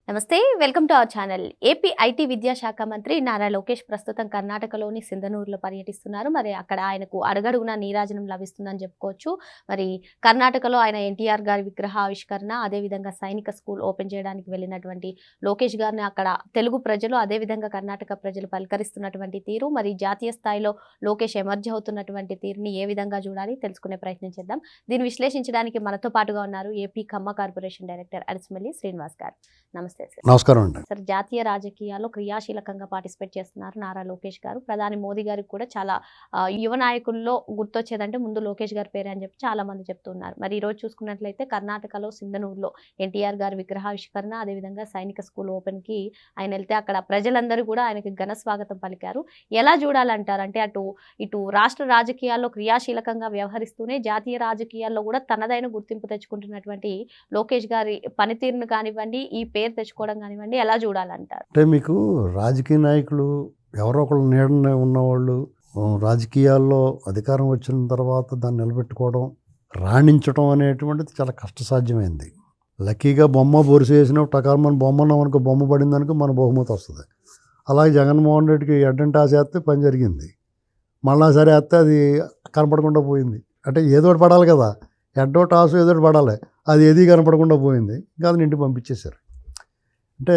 నమస్తే, welcome to our channel. AP IT విద్యాశాఖ మంత్రి నారా లోకేష్ ప్రస్తుతం కర్ణాటకలోని సింధనూరులో పర్యటిస్తున్నారు. మరి అక్కడ ఆయనకు అడుగడుగునా నీరాజనం లభిస్తుందని చెప్పుకోవచ్చు. మరి కర్ణాటకలో ఆయన ఎన్టీఆర్ గారి విగ్రహ ఆవిష్కరణ, అదేవిధంగా సైనిక స్కూల్ ఓపెన్ చేయడానికి వెళ్ళినటువంటి లోకేష్ గారిని అక్కడ తెలుగు ప్రజలు, అదేవిధంగా కర్ణాటక ప్రజలు పలకరిస్తున్నటువంటి తీరు, మరి జాతీయ స్థాయిలో లోకేష్ ఎమర్జ్ అవుతున్నటువంటి తీరుని ఏ విధంగా చూడాలి తెలుసుకునే ప్రయత్నం చేద్దాం. దీన్ని విశ్లేషించడానికి మనతో పాటుగా ఉన్నారు ఏపీ ఖమ్మ కార్పొరేషన్ డైరెక్టర్ అరిసిమల్లి శ్రీనివాస్ గారు. నమస్తే సార్. నమస్కారం అండి. సార్, జాతీయ రాజకీయాల్లో క్రియాశీలకంగా పార్టిసిపేట్ చేస్తున్నారు నారా లోకేష్ గారు. ప్రధాని మోదీ గారికి కూడా చాలా యువ నాయకుల్లో గుర్తొచ్చేదంటే ముందు లోకేష్ గారి పేరే అని చెప్పి చాలా మంది చెప్తున్నారు. మరి ఈ రోజు చూసుకున్నట్లయితే కర్ణాటకలో సింధనూరులో ఎన్టీఆర్ గారి విగ్రహావిష్కరణ, అదేవిధంగా సైనిక స్కూల్ ఓపెన్ కి ఆయన వెళ్తే అక్కడ ప్రజలందరూ కూడా ఆయనకి ఘన స్వాగతం పలికారు. ఎలా చూడాలంటారు? అంటే ఇటు రాష్ట్ర రాజకీయాల్లో క్రియాశీలకంగా వ్యవహరిస్తూనే జాతీయ రాజకీయాల్లో కూడా తనదైన గుర్తింపు తెచ్చుకుంటున్నటువంటి లోకేష్ గారి పనితీరును కానివ్వండి, ఈ పేరు తెచ్చుకోవడం కానివ్వండి, ఎలా చూడాలంటారు? అంటే మీకు రాజకీయ నాయకులు ఎవరో ఒకళ్ళు నీడనే ఉన్నవాళ్ళు రాజకీయాల్లో అధికారం వచ్చిన తర్వాత దాన్ని నిలబెట్టుకోవడం, రాణించడం అనేటువంటిది చాలా కష్టసాధ్యమైంది. లక్కీగా బొమ్మ బొరుసు వేసినప్పుడు టకారమని బొమ్మన్నాం అనుకో, బొమ్మ పడిందనుకో మన బహుమతి వస్తుంది. అలాగే జగన్మోహన్ రెడ్డికి ఎడ్డంటే వేస్తే పని జరిగింది. మళ్ళా సరే వేస్తే అది కనపడకుండా పోయింది. అంటే ఏదోటి పడాలి కదా, ఎడ్డో టాసు ఏదోటి పడాలి, అది ఏది కనపడకుండా పోయింది. ఇంకా అది ఇంటికి పంపించేశారు. అంటే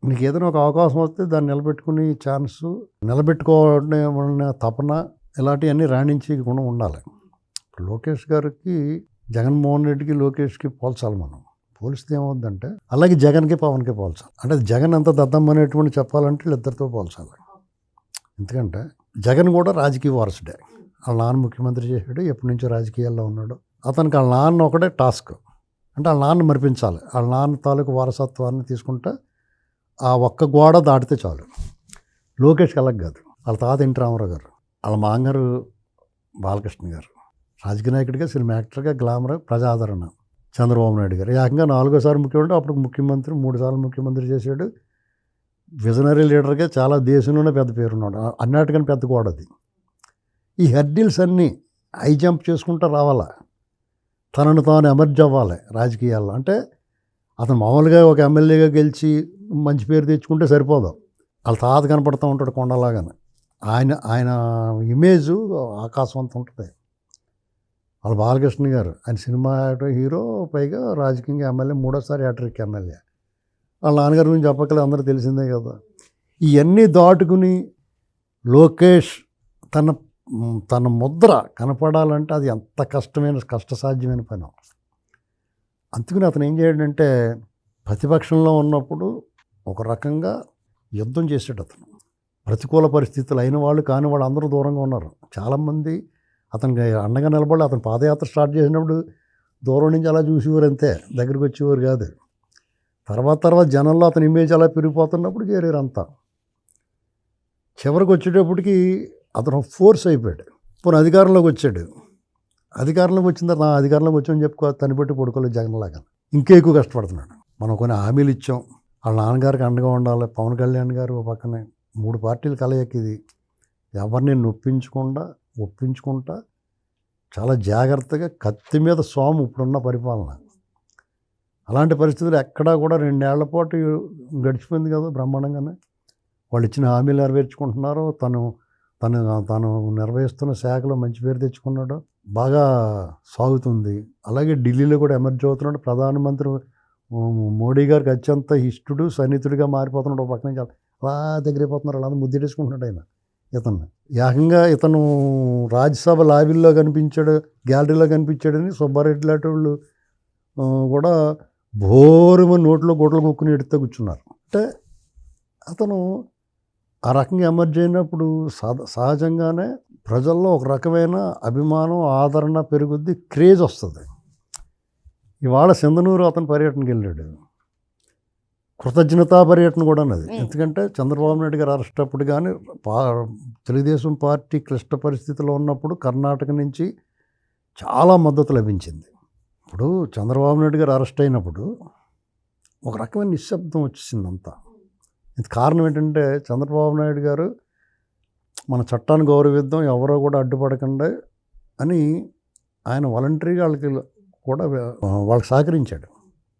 నీకు ఏదైనా ఒక అవకాశం వస్తే దాన్ని నిలబెట్టుకుని ఛాన్సు, నిలబెట్టుకోవడం తపన, ఇలాంటివన్నీ రాణించి గుణం ఉండాలి. లోకేష్ గారికి జగన్మోహన్ రెడ్డికి లోకేష్కి పోల్చాలి. మనం పోలిస్తే ఏమవుద్దంటే అలాగే జగన్కి పవన్కి పోల్చాలి. అంటే జగన్ అంత దద్దమ్మనేటువంటి చెప్పాలంటే వీళ్ళిద్దరితో పోల్చాలి. ఎందుకంటే జగన్ కూడా రాజకీయ వారసుడే. వాళ్ళ నాన్న ముఖ్యమంత్రి చేశాడు, ఎప్పటి నుంచో రాజకీయాల్లో ఉన్నాడు. అతనికి వాళ్ళ నాన్న ఒకటే టాస్క్, అంటే వాళ్ళ నాన్న మరిపించాలి. వాళ్ళ నాన్న తాలూకు వారసత్వాన్ని తీసుకుంటే ఆ ఒక్క గోడ దాటితే చాలు. లోకేష్కి అలాగ కాదు. వాళ్ళ తాత ఎన్టీ రామారావు గారు, వాళ్ళ మాంగారు బాలకృష్ణ గారు, రాజకీయ నాయకుడిగా, సినిమా యాక్టర్గా, గ్లామర్, ప్రజాదరణ చంద్రబాబు నాయుడు గారు. ఏకంగా 4వ సారి ముఖ్యమంత్రి, అప్పుడు ముఖ్యమంత్రి 3 సార్లు ముఖ్యమంత్రి చేశాడు. విజనరీ లీడర్గా చాలా దేశంలోనే పెద్ద పేరున్నాడు. అన్నిటికన్నా పెద్ద గోడ అది. ఈ హెర్డిల్స్ అన్నీ హై జంప్ చేసుకుంటూ రావాలా, తనను తాను ఎమర్జ్ అవ్వాలి రాజకీయాల్లో. అంటే అతను మామూలుగా ఒక ఎమ్మెల్యేగా గెలిచి మంచి పేరు తెచ్చుకుంటే సరిపోదు. వాళ్ళ తాత కనపడుతూ ఉంటాడు కొండలాగానే. ఆయన ఇమేజ్ ఆకాశం అంత ఉంటుంది. వాళ్ళ బాలకృష్ణ గారు, ఆయన సినిమా హీరో, పైగా రాజకీయంగా ఎమ్మెల్యే, 3వ సారి హ్యాట్రిక్ ఎమ్మెల్యే. వాళ్ళ నాన్నగారి గురించి చెప్పకలే, అందరూ తెలిసిందే కదా. ఇవన్నీ దాటుకుని లోకేష్ తన ముద్ర కనపడాలంటే అది ఎంత కష్టసాధ్యమైన పని. అందుకని అతను ఏం చేయడంటే ప్రతిపక్షంలో ఉన్నప్పుడు ఒక రకంగా యుద్ధం చేసాడు. అతను ప్రతికూల పరిస్థితులు అయిన వాళ్ళు కాని వాళ్ళు అందరూ దూరంగా ఉన్నారు. చాలామంది అతనికి అండగా నిలబడి, అతను పాదయాత్ర స్టార్ట్ చేసినప్పుడు దూరం నుంచి అలా చూసేవారు, అంతే, దగ్గరికి వచ్చేవారు కాదు. తర్వాత జనంలో అతని ఇమేజ్ అలా పెరిగిపోతున్నప్పుడు చేరారు అంతా. చివరికి వచ్చేటప్పటికి అతను ఫోర్స్ అయిపోయాడు. పోనీ అధికారంలోకి వచ్చాడు. అధికారంలోకి వచ్చిన తర్వాత అధికారంలోకి వచ్చామని చెప్పుకో, తను పెట్టి పడుకోలేదు జగన్లాగా. ఇంకా ఎక్కువ కష్టపడుతున్నాడు. మనం కొన్ని హామీలు ఇచ్చాం, వాళ్ళ నాన్నగారికి అండగా ఉండాలి. పవన్ కళ్యాణ్ గారు పక్కనే, 3 పార్టీలు కలయిక ఇది. ఎవరిని ఒప్పించుకుంటా చాలా జాగ్రత్తగా, కత్తి మీద సోము ఇప్పుడున్న పరిపాలన. అలాంటి పరిస్థితులు ఎక్కడా కూడా 2 ఏళ్ల పాటు గడిచిపోయింది కదా బ్రహ్మాండంగానే. వాళ్ళు ఇచ్చిన హామీలు నెరవేర్చుకుంటున్నారు. తను నిర్వహిస్తున్న శాఖలో మంచి పేరు తెచ్చుకున్నాడు, బాగా సాగుతుంది. అలాగే ఢిల్లీలో కూడా ఎమర్జ్ అవుతున్నాడు. ప్రధానమంత్రి మోడీ గారికి అత్యంత ఇష్టడు, సన్నిహితుడిగా మారిపోతున్నాడు. ఒక పక్క నుంచి అలా దగ్గరైపోతున్నారు, అలా ముద్దిడేసుకుంటున్నాడు ఆయన. ఏకంగా ఇతను రాజ్యసభ లాబీల్లో కనిపించాడు, గ్యాలరీలో కనిపించాడని సుబ్బారెడ్డి లాంటి వాళ్ళు కూడా బోరుమని నోట్లో గుడ్డలు కొక్కుని ఎడుతూ కూర్చున్నారు. అంటే అతను ఆ రకంగా ఎమర్జ్ అయినప్పుడు సహజంగానే ప్రజల్లో ఒక రకమైన అభిమానం, ఆదరణ పెరుగుద్ది, క్రేజ్ వస్తుంది. ఇవాళ సింధనూరు అతను పర్యటనకి వెళ్ళాడు. కృతజ్ఞతా పర్యటన కూడా అన్నది. ఎందుకంటే చంద్రబాబు నాయుడు గారు అరెస్ట్ అప్పుడు కానీ, తెలుగుదేశం పార్టీ క్లిష్ట పరిస్థితిలో ఉన్నప్పుడు కర్ణాటక నుంచి చాలా మద్దతు లభించింది. ఇప్పుడు చంద్రబాబు నాయుడు గారు అరెస్ట్ అయినప్పుడు ఒక రకమైన నిశ్శబ్దం వచ్చేసింది అంతా. ఇది కారణం ఏంటంటే చంద్రబాబు నాయుడు గారు మన చట్టాన్ని గౌరవిద్దాం, ఎవరో కూడా అడ్డుపడకండి అని ఆయన వాలంటరీగా వాళ్ళకి సహకరించాడు.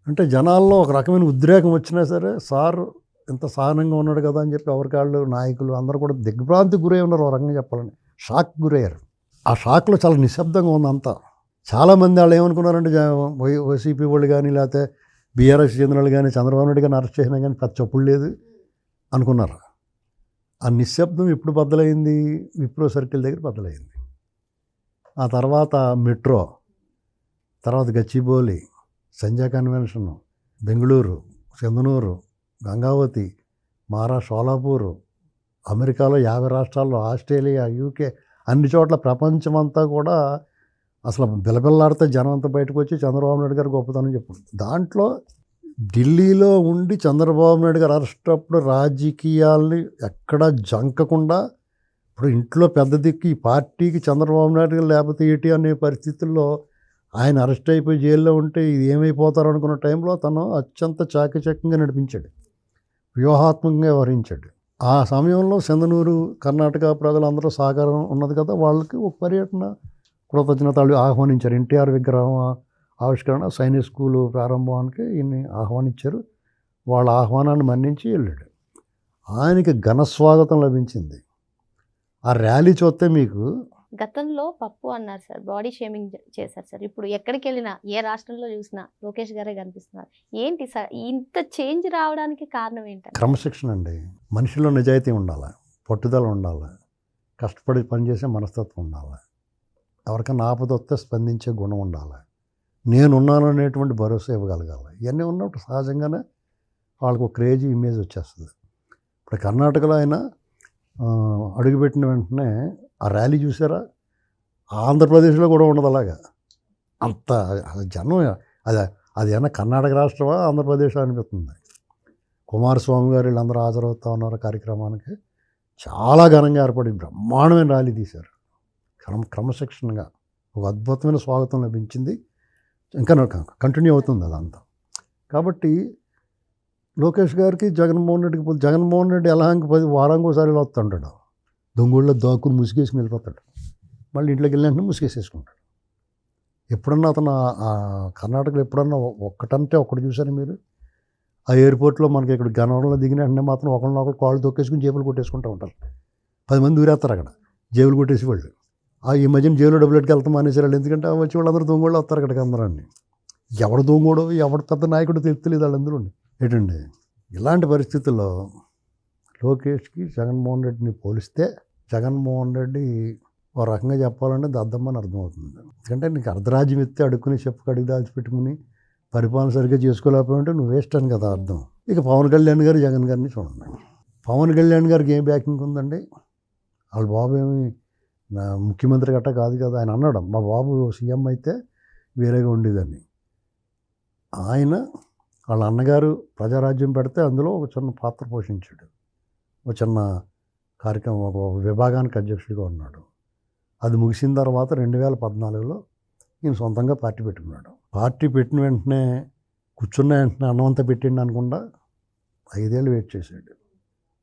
అంటే జనాల్లో ఒక రకమైన ఉద్రేకం వచ్చినా సరే సార్ ఇంత సహనంగా ఉన్నాడు కదా అని చెప్పి ఎవరికాళ్ళు నాయకులు అందరూ కూడా దిగ్భ్రాంతికి గురై ఉన్నారు, ఒక రకంగా చెప్పాలని షాక్ గురయ్యారు. ఆ షాక్లో చాలా నిశ్శబ్దంగా ఉంది అంతా. చాలామంది వాళ్ళు ఏమనుకున్నారంటే వైసీపీ వాళ్ళు కానీ లేకపోతే బీఆర్ఎస్ చెందిన వాళ్ళు కానీ చంద్రబాబు నాయుడు కానీ అరెస్ట్ చేసినా కానీ పెద్ద చెప్పులు లేదు అనుకున్నారు. ఆ నిశ్శబ్దం ఎప్పుడు బద్దలైంది? విప్రో సర్కిల్ దగ్గర బద్దలైంది. ఆ తర్వాత మెట్రో, తర్వాత గచ్చిబౌలి, సంజయ్ కన్వెన్షను, బెంగళూరు, చందనూరు, గంగావతి, మహారాష్ట్ర సోలాపూరు, అమెరికాలో 50 రాష్ట్రాల్లో, ఆస్ట్రేలియా, యూకే, అన్ని చోట్ల ప్రపంచమంతా కూడా అసలు బిలబిల్లాడితే జనం అంతా బయటకు వచ్చి చంద్రబాబు నాయుడు గారు గొప్పతనం చెప్పారు. దాంట్లో ఢిల్లీలో ఉండి చంద్రబాబు నాయుడు గారు అరెస్ట్ అప్పుడు రాజకీయాల్ని ఎక్కడా జంకకుండా, ఇప్పుడు ఇంట్లో పెద్ద దిక్కు ఈ పార్టీకి చంద్రబాబు నాయుడు గారు లేకపోతే ఏంటి అనే పరిస్థితుల్లో ఆయన అరెస్ట్ అయిపోయి జైల్లో ఉంటే ఇది ఏమైపోతారు అనుకున్న టైంలో తను అత్యంత చాకచక్యంగా నడిపించాడు, వ్యూహాత్మకంగా వ్యవహరించాడు. ఆ సమయంలో చందనూరు కర్ణాటక ప్రజలందరూ సహకారం ఉన్నది కదా, వాళ్ళకి ఒక పర్యటన కృతజ్ఞతలు ఆహ్వానించారు. ఎన్టీఆర్ విగ్రహం ఆవిష్కరణ, సైనిక స్కూలు ప్రారంభానికి ఈయన్ని ఆహ్వానించారు. వాళ్ళ ఆహ్వానాన్ని మన్నించి వెళ్ళాడు. ఆయనకి ఘన స్వాగతం లభించింది. ఆ ర్యాలీ చూస్తే మీకు గతంలో పప్పు అన్నారు సార్, బాడీ షేమింగ్ చేశారు సార్. ఇప్పుడు ఎక్కడికి వెళ్ళినా ఏ రాష్ట్రంలో చూసినా లోకేష్ గారే కనిపిస్తున్నారు. ఏంటి సార్ ఇంత చేంజ్ రావడానికి కారణం ఏంటంటే? క్రమశిక్షణ అండి. మనిషిలో నిజాయితీ ఉండాలి, పట్టుదల ఉండాలి, కష్టపడి పనిచేసే మనస్తత్వం ఉండాలి, ఎవరికైనా ఆపద వస్తే స్పందించే గుణం ఉండాలి, నేనున్నాను అనేటువంటి భరోసా ఇవ్వగలగాలి. ఇవన్నీ ఉన్నప్పుడు సహజంగానే వాళ్ళకు ఒక క్రేజీ ఇమేజ్ వచ్చేస్తుంది. ఇప్పుడు కర్ణాటకలో ఆయన అడుగుపెట్టిన వెంటనే ఆ ర్యాలీ చూసారా? ఆంధ్రప్రదేశ్లో కూడా ఉండదు అలాగా. అంత జనం అది అది ఏమన్నా కర్ణాటక రాష్ట్రమా ఆంధ్రప్రదేశ్ అనిపిస్తుంది. కుమారస్వామి గారు వీళ్ళందరూ హాజరవుతా ఉన్నారు కార్యక్రమానికి. చాలా ఘనంగా ఏర్పడి బ్రహ్మాండమైన ర్యాలీ తీశారు. క్రమశిక్షణగా ఒక అద్భుతమైన స్వాగతం లభించింది. ఇంకా కంటిన్యూ అవుతుంది అదంతా. కాబట్టి లోకేష్ గారికి జగన్మోహన్ రెడ్డి ఎలా ఇంక 10 వారానికి ఒకసారి ఇలా వస్తుంటాడు. దొంగోళ్ళలో దాక్కుని ముసుగేసుకుని వెళ్ళిపోతాడు. మళ్ళీ ఇంట్లోకి వెళ్ళినట్టు ముసుగేసేసుకుంటాడు. ఎప్పుడన్నా అతను కర్ణాటకలో ఎప్పుడన్నా ఒక్కటంటే ఒక్కటి చూసారు మీరు? ఆ ఎయిర్పోర్ట్లో మనకి ఇక్కడ గన్నవరంలో దిగిన వెంటనే మాత్రం ఒకరినొకరు కాళ్ళు తొక్కేసుకుని జేబులు కొట్టేసుకుంటూ ఉంటారు. 10 మంది దూరేస్తారు అక్కడ జేబులు కొట్టేసి వాళ్ళు. ఈ మధ్యన జేబులో డబ్బులు ఎట్టుకెళ్తాం మానేసారు వాళ్ళు. ఎందుకంటే వచ్చి వాళ్ళందరూ దొంగోళ్ళు వస్తారు అక్కడికి అందరాన్ని. ఎవడు దొంగోడో ఎవడు పెద్ద నాయకుడు తెలియదు వాళ్ళందరూ ఏంటండి. ఇలాంటి పరిస్థితుల్లో లోకేష్కి జగన్మోహన్ రెడ్డిని పోలిస్తే జగన్మోహన్ రెడ్డి ఒక రకంగా చెప్పాలంటే దద్దమ్మని అర్థమవుతుంది. ఎందుకంటే నీకు అర్ధరాజ్యం ఎత్తి అడుక్కుని చెప్పు కడిగి దాచిపెట్టుకుని పరిపాలన సరిగ్గా చేసుకోలేకపోయింటే నువ్వు వేస్ట్ అని కదా అర్థం. ఇక పవన్ కళ్యాణ్ గారు జగన్ గారిని చూడండి. పవన్ కళ్యాణ్ గారికి ఏం బ్యాకింగ్ ఉందండి? వాళ్ళ బాబు ఏమి ముఖ్యమంత్రి గట్ట కాదు కదా. ఆయన అన్నాడు మా బాబు సీఎం అయితే వేరేగా ఉండేదని. ఆయన వాళ్ళ అన్నగారు ప్రజారాజ్యం పెడితే అందులో ఒక చిన్న పాత్ర పోషించాడు. ఒక చిన్న కార్యక్రమం, ఒక విభాగానికి అధ్యక్షుడిగా ఉన్నాడు. అది ముగిసిన తర్వాత 2014లో ఈయన సొంతంగా పార్టీ పెట్టుకున్నాడు. పార్టీ పెట్టిన వెంటనే కూర్చున్న వెంటనే అన్నం అంతా పెట్టిండు అనకుండా 5 ఏళ్ళు వెయిట్ చేశాడు,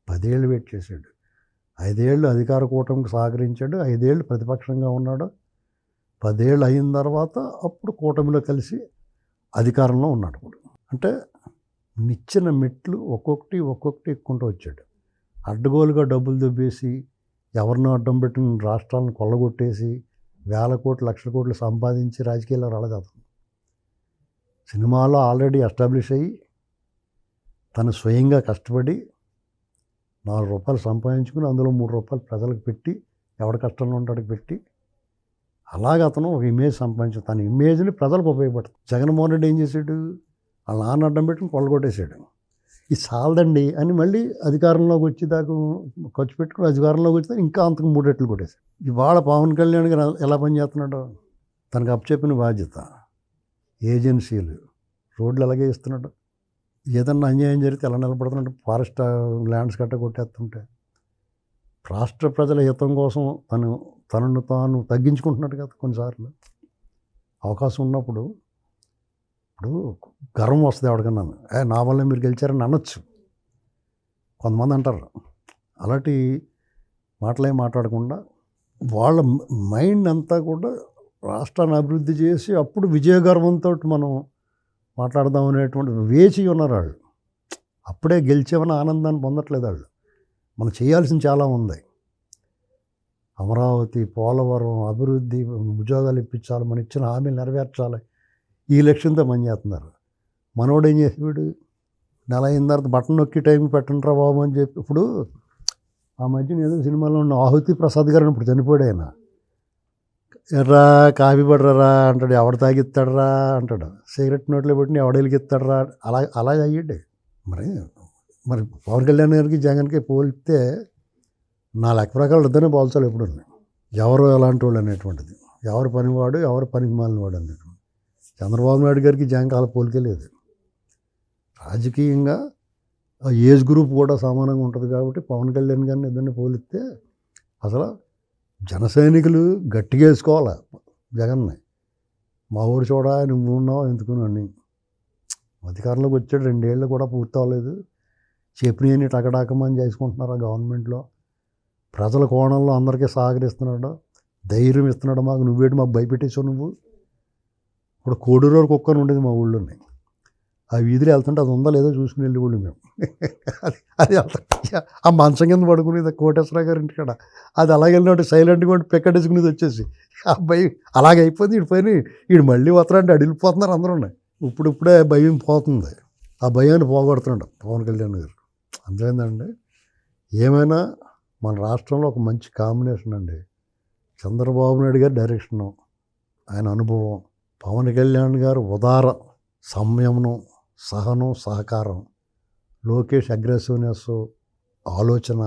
10 ఏళ్ళు వెయిట్ చేశాడు, 5 ఏళ్ళు అధికార కూటమికి సహకరించాడు, 5 ఏళ్ళు ప్రతిపక్షంగా ఉన్నాడు. 10 ఏళ్ళు అయిన తర్వాత అప్పుడు కూటమిలో కలిసి అధికారంలో ఉన్నాడు. ఇప్పుడు అంటే నిచ్చిన మెట్లు ఒక్కొక్కటి ఎక్కుంటూ వచ్చాడు. అడ్డగోలుగా డబ్బులు దొబ్బేసి ఎవరినో అడ్డం పెట్టిన రాష్ట్రాలను కొల్లగొట్టేసి వేల కోట్లు లక్షల కోట్లు సంపాదించి రాజకీయాల్లో రాలేదు అతను. సినిమాలో ఆల్రెడీ ఎస్టాబ్లిష్ అయ్యి తను స్వయంగా కష్టపడి ₹4 సంపాదించుకుని అందులో ₹3 ప్రజలకు పెట్టి ఎవరి కష్టంలో ఉంటాడికి పెట్టి అలాగే అతను ఒక ఇమేజ్ సంపాదించాడు. తన ఇమేజ్ని ప్రజలకు ఉపయోగపడుతుంది. జగన్మోహన్ రెడ్డి ఏం చేశాడు? వాళ్ళ నాన్న అడ్డం పెట్టుకుని కొల్లగొట్టేశాడు. ఇది చాలదండి అని మళ్ళీ అధికారంలోకి వచ్చేదాకా ఖర్చు పెట్టుకుని అధికారంలోకి వచ్చేదాకా ఇంకా అంతకు 3 రెట్లు కొట్టేశాడు. ఇవాళ పవన్ కళ్యాణ్ గారు ఎలా పనిచేస్తున్నాడో తనకు అప్పచెప్పిన బాధ్యత, ఏజెన్సీలు, రోడ్లు ఎలాగే ఇస్తున్నాడు. ఏదన్నా అన్యాయం జరిగితే ఎలా నిలబడుతున్నాడు? ఫారెస్ట్ ల్యాండ్స్ గట్ట కొట్టేస్తుంటే రాష్ట్ర ప్రజల హితం కోసం తనను తాను తగ్గించుకుంటున్నాడు కదా. కొన్నిసార్లు అవకాశం ఉన్నప్పుడు ఇప్పుడు గర్వం వస్తుంది ఎవరికన్నా, నా వల్ల మీరు గెలిచారని అనొచ్చు. కొంతమంది అంటారు. అలాంటి మాటలే మాట్లాడకుండా వాళ్ళ మైండ్ అంతా కూడా రాష్ట్రాన్ని అభివృద్ధి చేసి అప్పుడు విజయగర్వంతో మనం మాట్లాడదాం అనేటువంటి వేచి ఉన్నారు వాళ్ళు. అప్పుడే గెలిచామని ఆనందాన్ని పొందట్లేదు వాళ్ళు. మనం చేయాల్సింది చాలా ఉంది. అమరావతి, పోలవరం, అభివృద్ధి, ఉద్యోగాలు ఇప్పించాలి, మనం ఇచ్చిన హామీలు నెరవేర్చాలి, ఈ లక్ష్యంతో పనిచేస్తున్నారు. మనోడు ఏం చేసేవాడు, నెల అయిన తర్వాత బటన్ నొక్కి టైంకి పెట్టండి రా బాబు అని చెప్పి. ఇప్పుడు ఆ మధ్యన ఏదో సినిమాలో ఉన్న ఆహుతి ప్రసాద్ గారు ఇప్పుడు చనిపోయాడు ఆయన. ఎర్రా కాఫీ పడరా అంటాడు, ఎవడు తాగిస్తాడరా అంటాడు, సిగరెట్ నోట్లో పెట్టి ఎవడు వెలిగిస్తాడరా, అలా అయ్యాడు. మరి పవన్ కళ్యాణ్ గారికి జగన్కి పోలిస్తే నా లెక్క ప్రకారం ఇద్దరినే పోల్చాలి ఎప్పుడు. ఎవరు ఎలాంటి వాళ్ళు అనేటువంటిది, ఎవరు పనివాడు, ఎవరు పనికి మాలినవాడు అనేటువంటి. చంద్రబాబు నాయుడు గారికి జగన్కి అలా పోలికే లేదు. రాజకీయంగా ఏజ్ గ్రూప్ కూడా సమానంగా ఉంటుంది కాబట్టి పవన్ కళ్యాణ్ గారిని ఇద్దరిని పోలిస్తే అసలు జన సైనికులు గట్టిగా వేసుకోవాలి జగన్ని. మా ఊరు చూడ నువ్వు ఉన్నావు ఎందుకుని. అధికారంలోకి వచ్చాడు 2 ఏళ్ళు కూడా పూర్తి అవ్వలేదు, చెప్పినవి టకటాకమని చేసుకుంటున్నారు ఆ గవర్నమెంట్లో. ప్రజల కోణంలో అందరికీ సహకరిస్తున్నాడు, ధైర్యం ఇస్తున్నాడు. మాకు నువ్వేటి మాకు భయపెట్టేసావు నువ్వు. ఇప్పుడు కోడూరు కుక్కని ఉండేది మా ఊళ్ళోని, ఆ వీధిలో వెళ్తుంటే అది ఉందా లేదో చూసుకుని వెళ్ళేవాళ్ళు మేము. అది ఆ మంచం కింద పడుకునేది కోటేశ్వర గారి ఇంటికాడ. అది అలాగే వెళ్ళినట్టు సైలెంట్గా ఉండి పెక్కడేసుకునేది వచ్చేసి. ఆ భయం అలాగే అయిపోయింది. వీడి పైన వీడు మళ్ళీ వస్తారంటే అడిగిపోతున్నారు అందరూ. ఇప్పుడిప్పుడే భయం పోతుంది, ఆ భయాన్ని పోగొడుతున్నాడు పవన్ కళ్యాణ్ గారు. అర్థమైందండి. ఏమైనా మన రాష్ట్రంలో ఒక మంచి కాంబినేషన్ అండి. చంద్రబాబు నాయుడు గారి డైరెక్షను, ఆయన అనుభవం, పవన్ కళ్యాణ్ గారు ఉదార సంయమనం, సహనం, సహకారం, లోకేష్ అగ్రెసివ్నెస్, ఆలోచన,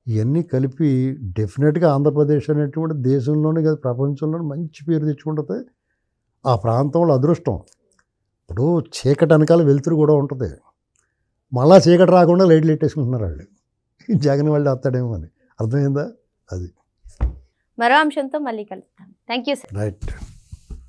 ఇవన్నీ కలిపి డెఫినెట్గా ఆంధ్రప్రదేశ్ అనేటువంటి దేశంలోనే కాదు ప్రపంచంలోనే మంచి పేరు తెచ్చుకుంటుంది. ఆ ప్రాంతంలో అదృష్టం. ఇప్పుడు చీకటి వెనకాల వెలుతురు కూడా ఉంటుంది. మళ్ళా చీకటి రాకుండా లైట్లు పెట్టేసుకుంటున్నారు వాళ్ళు. జగన్ వాళ్ళు వస్తాడేమో అని. అర్థమైందా? అది మరో అంశంతో మళ్ళీ కలుస్తాం. Thank you sir. రైట్.